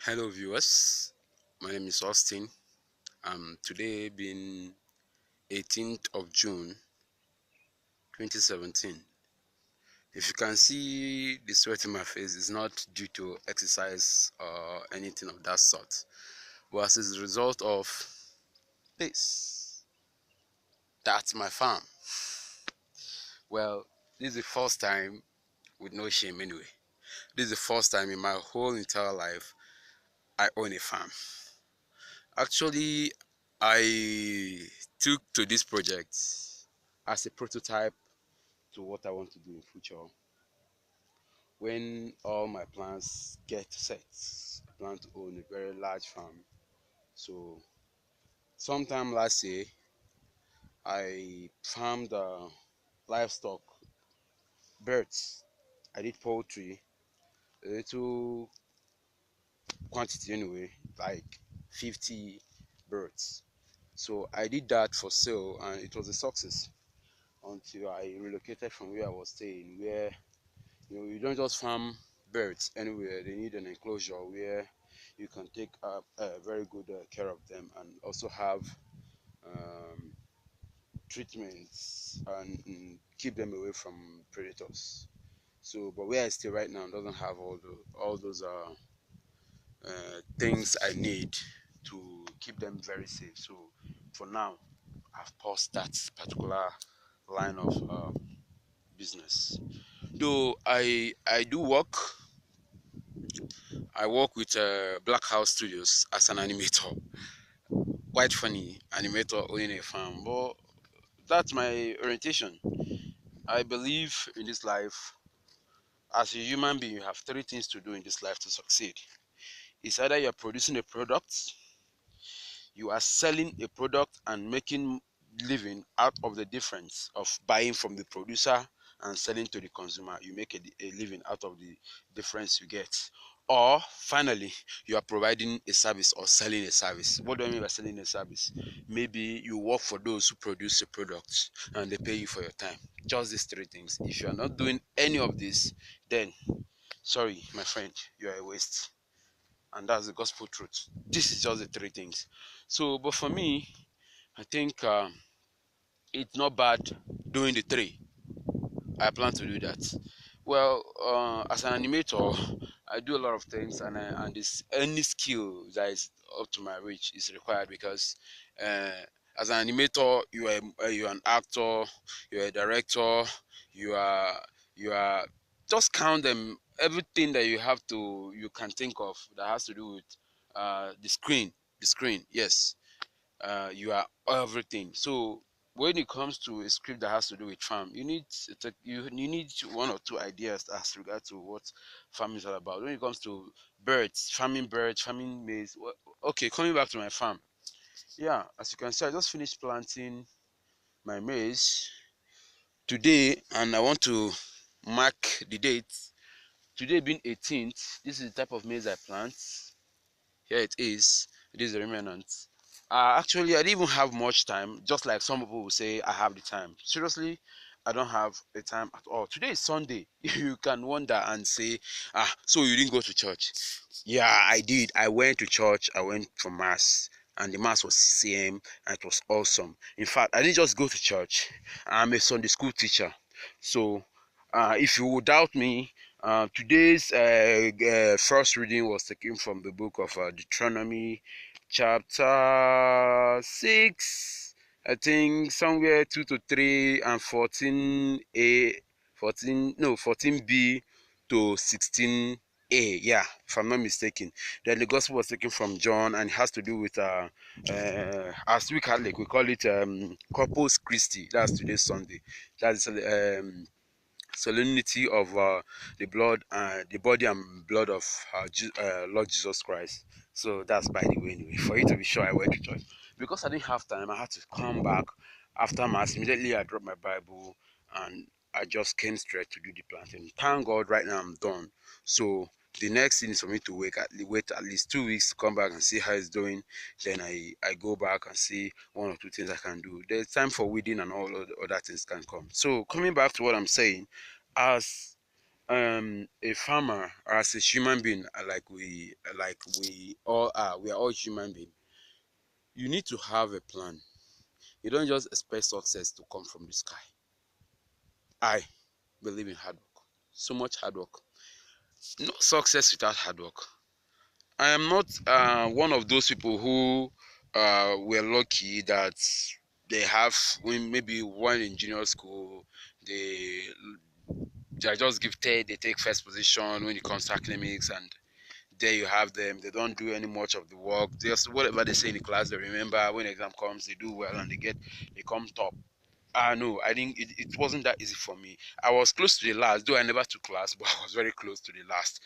Hello viewers, my name is Austin. Today being 18th of June 2017. If you can see the sweat in my face, it's not due to exercise or anything of that sort, but as a result of this. That's my farm. Well, this is the first time, with no shame anyway, this is the first time in my whole entire life I own a farm. Actually, I took to this project as a prototype to what I want to do in future. When all my plans get set, I plan to own a very large farm. So sometime last year, I farmed livestock, birds. I did poultry, a little quantity anyway, like 50 birds. So I did that for sale and it was a success until I relocated from where I was staying, where you don't just farm birds anywhere. They need an enclosure where you can take very good care of them and also have um, treatments and keep them away from predators. So, but where I stay right now doesn't have all those things I need to keep them very safe. So, for now, I've paused that particular line of business. Though I do work, I work with Black House Studios as an animator. Quite funny, animator owning a farm, but that's my orientation. I believe in this life, as a human being, you have three things to do in this life to succeed. It's either you're producing a product, you are selling a product and making living out of the difference of buying from the producer and selling to the consumer. You make a living out of the difference you get. Or finally, you are providing a service or selling a service. What do I mean by selling a service? Maybe you work for those who produce a product and they pay you for your time. Just these three things. If you are not doing any of this, then sorry my friend, you are a waste. And that's the gospel truth. This is just the three things. So but for me, I think it's not bad doing the three. I plan to do that. Well, as an animator, I do a lot of things, and this any skill that is up to my reach is required because uh, as an animator, you're an actor, you're a director, you are you are just count them everything that you can think of that has to do with the screen. The screen, yes, you are everything. So when it comes to a script that has to do with farm, you need one or two ideas as regard to what farm is all about. When it comes to birds, farming maize. Okay, coming back to my farm. Yeah, as you can see, I just finished planting my maize today, and I want to mark the date. Today being 18th, this is the type of maize I plant. Here it is. It is the remnant. Actually, I didn't even have much time. Just like some people will say, I have the time. Seriously, I don't have the time at all. Today is Sunday. You can wonder and say, so you didn't go to church? Yeah, I did. I went to church. I went for mass, and the mass was CM, and it was awesome. In fact, I didn't just go to church. I'm a Sunday school teacher, so if you would doubt me, today's first reading was taken from the book of Deuteronomy, chapter 6. I think somewhere 2 to 3 and 14a, 14 no 14b to 16a. Yeah, if I'm not mistaken. Then the gospel was taken from John and it has to do with as we Catholic we call it Corpus Christi. That's today's Sunday. That's solemnity of the body and blood of Lord Jesus Christ. So that's by the way anyway. For you to be sure, I went to church because I didn't have time. I had to come back after mass. Immediately, I dropped my Bible and I just came straight to do the planting. Thank God, right now I'm done. So the next thing is for me to wait at least 2 weeks to come back and see how it's doing. Then I go back and see one or two things I can do. There's time for weeding and all other things can come. So coming back to what I'm saying, as a farmer, or as a human being, like we all are, we are all human beings. You need to have a plan. You don't just expect success to come from the sky. I believe in hard work. So much hard work. No success without hard work. I am not one of those people who were lucky that they have, when maybe one in junior school, they they are just gifted, they take first position when it comes to academics, and there you have them. They don't do any much of the work. Just whatever they say in the class, they remember. When exam comes, they do well and they come top. No, I think it wasn't that easy for me. I was close to the last, though I never took class, but I was very close to the last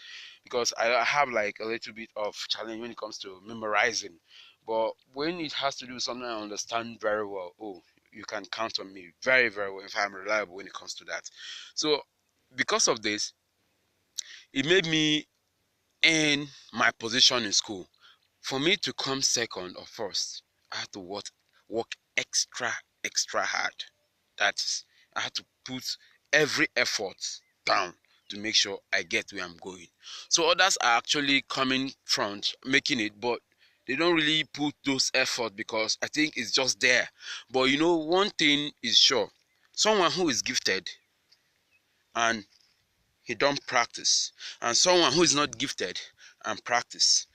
because I have like a little bit of challenge when it comes to memorizing. But when it has to do with something I understand very well, oh, you can count on me very, very well. If I'm reliable when it comes to that. So because of this, it made me earn my position in school. For me to come second or first, I had to work extra hard. That is, I had to put every effort down to make sure I get where I'm going. So others are actually coming front, making it, but they don't really put those effort because I think it's just there. But you know, one thing is sure: someone who is gifted and he don't practice, and someone who is not gifted and practice,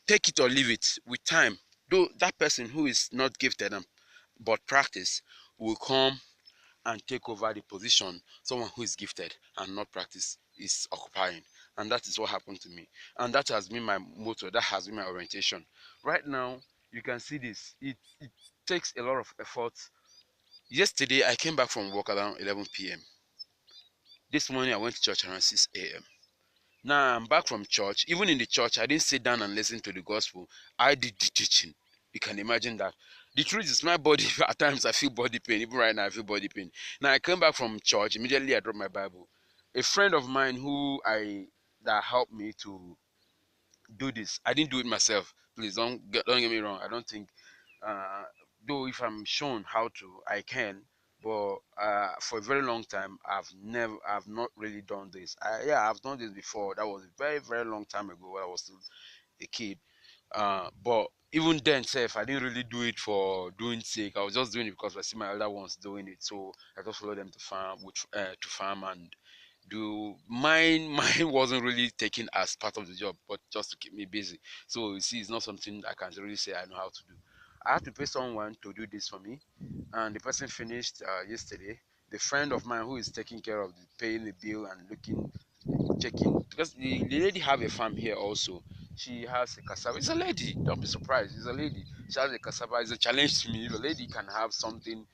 take it or leave it with time. Though that person who is not gifted and but practice will come and take over the position someone who is gifted and not practice is occupying. And that is what happened to me. And that has been my motto, that has been my orientation. Right now, you can see this. It takes a lot of effort. Yesterday, I came back from work around 11 p.m. This morning, I went to church around 6 a.m. Now I'm back from church. Even in the church, I didn't sit down and listen to the gospel. I did the teaching. You can imagine that. The truth is, my body, at times I feel body pain. Even right now, I feel body pain. Now I came back from church. Immediately, I dropped my Bible. A friend of mine that helped me to do this. I didn't do it myself. Please don't get me wrong. I don't think, uh, though if I'm shown how to, I can. But for a very long time, I've not really done this. Yeah, I've done this before. That was a very, very long time ago when I was still a kid. But even then, self, I didn't really do it for doing sake. I was just doing it because I see my elder ones doing it, so I just followed them to farm, to farm and do mine. Mine wasn't really taken as part of the job, but just to keep me busy. So you see, it's not something I can really say I know how to do. I had to pay someone to do this for me, and the person finished yesterday. The friend of mine who is taking care of the paying the bill and looking, checking, because the lady have a farm here also. She has a cassava. It's a lady. Don't be surprised. It's a lady. She has a cassava. It's a challenge to me. The lady can have something.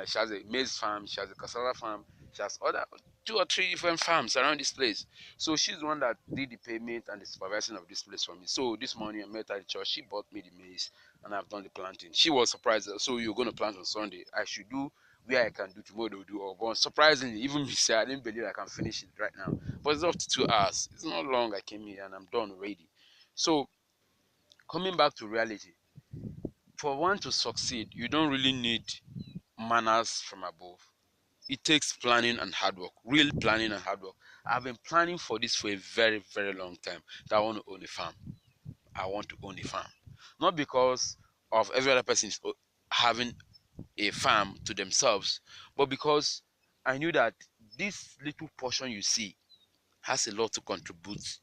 She has a maize farm. She has a cassava farm. She has other 2 or 3 different farms around this place. So she's the one that did the payment and the supervising of this place for me. So this morning I met her at church. She bought me the maize and I've done the planting. She was surprised. So you're going to plant on Sunday. I should do where I can do tomorrow. They'll do. But surprisingly, even me say I didn't believe I can finish it right now. But it's up to 2 hours. It's not long. I came here and I'm done already. So coming back to reality, for one to succeed, you don't really need manners from above. It takes planning and hard work, real planning and hard work. I've been planning for this for a very, very long time. That I want to own a farm. I want to own a farm. Not because of every other person is having a farm to themselves, but because I knew that this little portion you see has a lot to contribute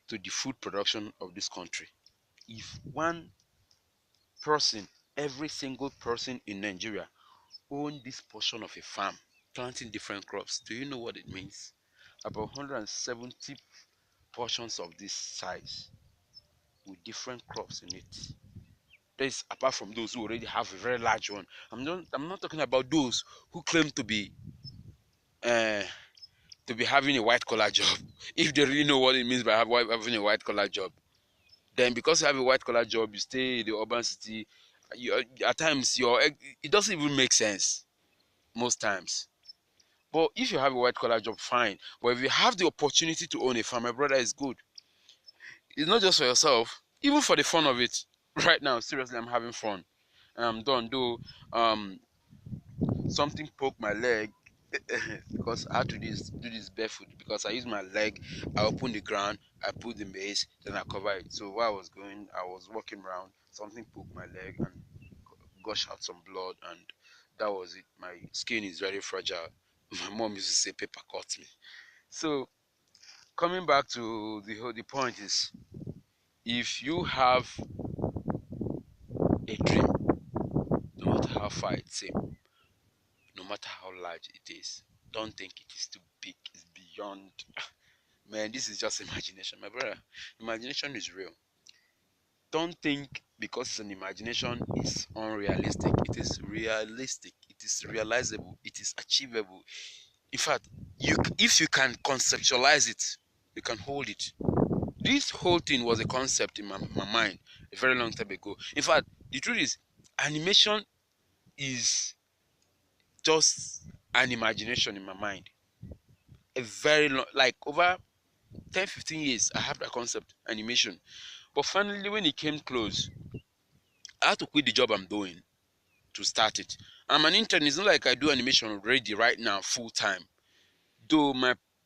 to the food production of this country. If one person, every single person in Nigeria, own this portion of a farm, planting different crops, do you know what it means? About 170 portions of this size with different crops in it. That is apart from those who already have a very large one. I'm not talking about those who claim uh, to be having a white collar job. If they really know what it means by having a white collar job, then because you have a white collar job, you stay in the urban city. At times, it doesn't even make sense most times. But if you have a white collar job, fine. But if you have the opportunity to own a farm, my brother, is good. It's not just for yourself, even for the fun of it. Right now, seriously, I'm having fun. And I'm done. Though something poked my leg because I had to do this barefoot because I use my leg. I open the ground, I put the maize, then I cover it. So while I was going, I was walking around. Something poked my leg and gush out some blood, and that was it. My skin is very fragile. My mom used to say paper cut me. So coming back to the point is, if you have a dream, no matter how far it seems, no matter how large it is, don't think it is too big. It's beyond. Man, this is just imagination, my brother. Imagination is real. Don't think because it's an imagination it's unrealistic. It is realistic. It is realizable. It is achievable. In fact, if you can conceptualize it, you can hold it. This whole thing was a concept in my mind a very long time ago. In fact, the truth is, animation is just an imagination in my mind. A very long, like over 10, 15 years, I have that concept, animation. But finally, when it came close, I had to quit the job I'm doing to start it. I'm an intern. It's not like I do animation already right now full time. Though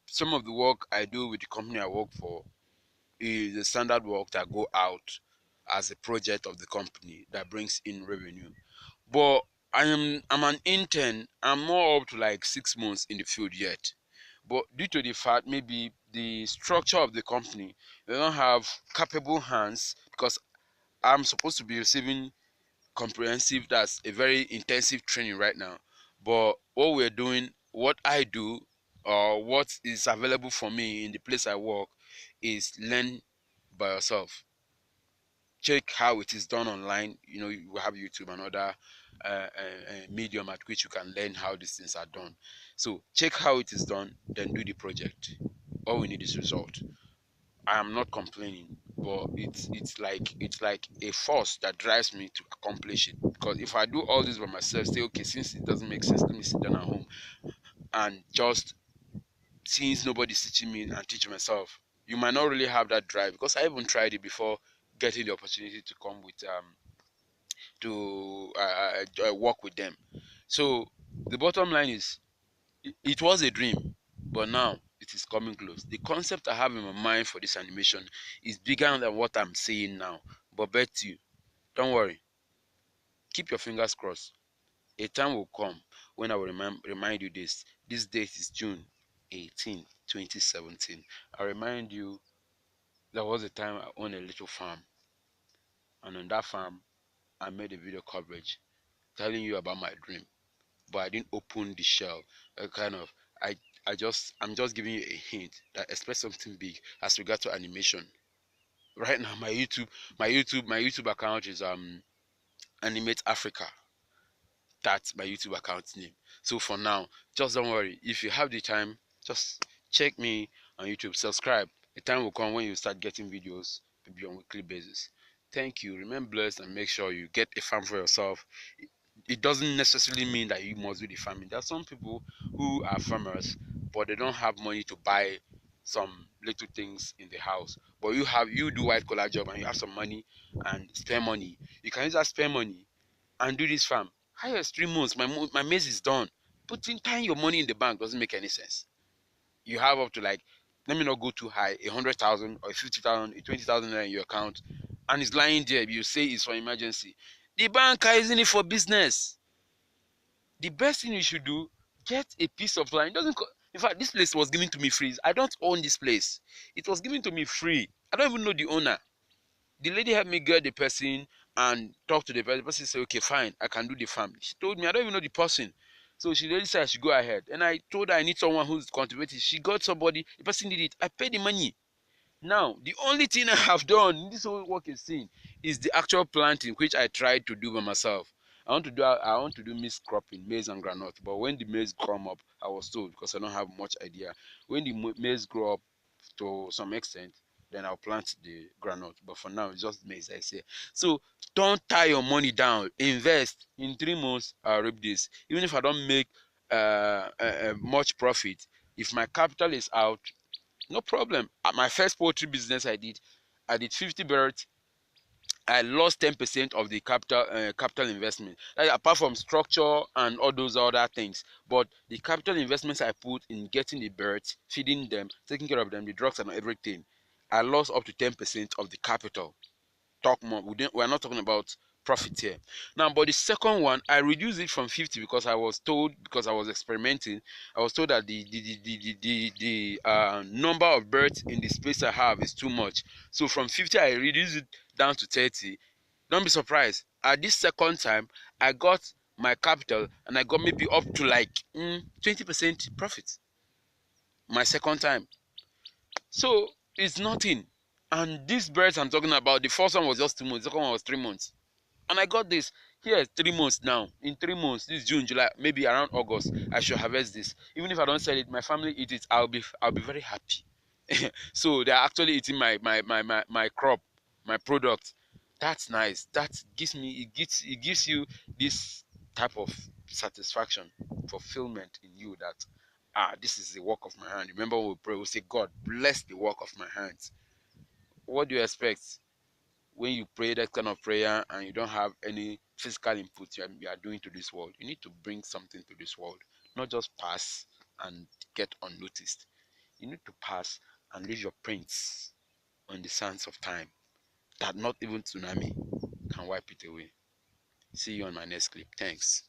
some of the work I do with the company I work for is the standard work that go out as a project of the company that brings in revenue. But I'm an intern. I'm more up to like 6 months in the field yet. But due to the fact maybe the structure of the company, they don't have capable hands because I'm supposed to be receiving comprehensive, that's a very intensive training right now. But what I do, or what is available for me in the place I work, is learn by yourself. Check how it is done online. You have YouTube and other medium at which you can learn how these things are done. So check how it is done, then do the project. All we need is result. I am not complaining, but it's like a force that drives me to accomplish it. Because if I do all this by myself, say okay, since it doesn't make sense, let me sit down at home and just, since nobody's teaching me, and teach myself. You might not really have that drive, because I even tried it before getting the opportunity to come with to work with them. So the bottom line is, it was a dream, but now it is coming close. The concept I have in my mind for this animation is bigger than what I'm saying now. But bet you, don't worry, keep your fingers crossed. A time will come when I will remind you this. This date is June 18, 2017. I remind you, there was a time I owned a little farm, and on that farm, I made a video coverage telling you about my dream, but I didn't open the shell. Kind of, I, I'm just giving you a hint that expect something big as regard to animation. Right now, my YouTube account is Animate Africa. That's my YouTube account name. So for now, just don't worry. If you have the time, just check me on YouTube. Subscribe. The time will come when you start getting videos, maybe on weekly basis. Thank you. Remain blessed and make sure you get a farm for yourself. It doesn't necessarily mean that you must do the farming. There are some people who are farmers, but they don't have money to buy some little things in the house. But you do white collar job and you have some money and spare money. You can use that spare money and do this farm. Highest 3 months, my maize is done. Putting tying your money in the bank doesn't make any sense. You have up to, like, let me not go too high, 100,000 or 50,000, 20,000 in your account, and it's lying there. You say it's for emergency. The bank is in it for business. The best thing you should do, get a piece of land. It doesn't. In fact, this place was given to me free. I don't own this place. It was given to me free. I don't even know the owner. The lady helped me get the person and talk to the person. The person said, okay, fine, I can do the farm. She told me, I don't even know the person. So she really said I should go ahead. And I told her I need someone who's contributing. She got somebody, the person did it. I paid the money. Now, the only thing I have done in this whole work is seen is the actual planting, which I tried to do by myself. I want to do maize cropping, maize and granite. But when the maize come up, I was told, because I don't have much idea. When the maize grow up to some extent, then I'll plant the granite. But for now, it's just maize, I say. So don't tie your money down. Invest. In 3 months. I'll reap this. Even if I don't make much profit, if my capital is out, no problem. At my first poultry business I did 50 birds I lost 10% of the capital investment. Like, apart from structure and all those other things, but the capital investments I put in getting the birds, feeding them, taking care of them, the drugs and everything, I lost up to 10% of the capital. Talk more. We're not talking about profit here now. But the second one, I reduced it from 50 because I was told, because I was experimenting, I was told that the number of birds in the space I have is too much. So from 50 I reduced it down to 30. Don't be surprised, at this second time I got my capital and I got maybe up to like 20% profit my second time. So it's nothing. And these birds I'm talking about, the first one was just 2 months, the second one was 3 months. And I got this. Here, 3 months now. In 3 months, this June, July, maybe around August, I should harvest this. Even if I don't sell it, my family eat it. I'll be very happy. So they're actually eating my crop, my product. That's nice. That gives you this type of satisfaction, fulfillment in you that this is the work of my hand. Remember when we pray, we say, God bless the work of my hands. What do you expect when you pray that kind of prayer and you don't have any physical input you are doing to this world? You need to bring something to this world, not just pass and get unnoticed. You need to pass and leave your prints on the sands of time that not even tsunami can wipe it away. See you on my next clip. Thanks.